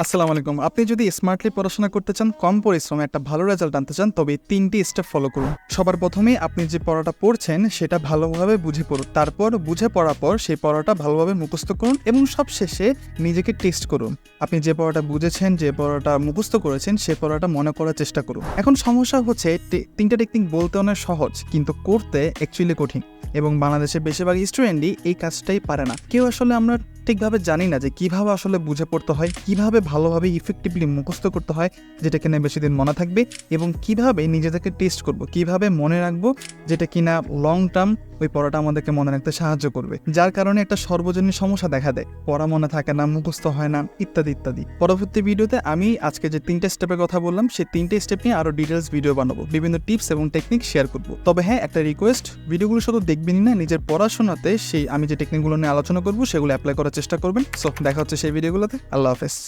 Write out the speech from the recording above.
আসসালামু আলাইকুম। আপনি যদি স্মার্টলি পড়াশোনা করতে চান, কম পরিশ্রমে একটা ভালো রেজাল্ট আনতে চান, তবে ৩টি স্টেপ ফলো করুন। সবার প্রথমেই আপনি যে পড়াটা পড়ছেন সেটা ভালোভাবে বুঝে পড়ুন। তারপর বুঝে পড়ার পর সেই পড়াটা ভালোভাবে মুখস্থ করুন এবং সবশেষে নিজেকে টেস্ট করুন। আপনি যে পড়াটা বুঝেছেন, যে পড়াটা মুখস্থ করেছেন, সে পড়াটা মনে করার চেষ্টা করুন। এখন সমস্যা হচ্ছে ৩টা টেকনিক বলতে অনেক সহজ, কিন্তু করতে অ্যাকচুয়ালি কঠিন। এবং বাংলাদেশের বেশিরভাগ স্টুডেন্টই এই কাজটাই পারে না। কেউ আসলে আমরা ঠিকভাবে জানি না যে কিভাবে আসলে বুঝে পড়তে হয়, কিভাবে ভালোভাবে ইফেক্টিভলি মুখস্থ করতে হয় যেটা কিনা বেশি দিন মনে থাকবে, এবং কিভাবে নিজেদেরকে টেস্ট করব, কিভাবে মনে রাখবো যেটা কিনা লং টার্ম ওই পড়াটা আমাদেরকে মনে রাখতে সাহায্য করবে। যার কারণে একটা সর্বজনীন সমস্যা দেখা দেয়, পড়া মনে থাকে না, মুখস্থ হয় না, ইত্যাদি ইত্যাদি। পরবর্তী ভিডিওতে আমি আজকে যে 3টে স্টেপের কথা বললাম সেই 3টে স্টেপ নিয়ে আরো ডিটেলস ভিডিও বানাবো, বিভিন্ন টিপস এবং টেকনিক শেয়ার করবো। তবে হ্যাঁ, একটা রিকোয়েস্ট, ভিডিওগুলো শুধু দেখবেনই না, নিজের পড়াশোনাতে সেই আমি যে টেকনিকগুলো নিয়ে আলোচনা করবো সেগুলো অ্যাপ্লাই করার চেষ্টা করবেন। সো দেখা হচ্ছে সেই ভিডিওগুলোতে। আল্লাহ হাফেজ।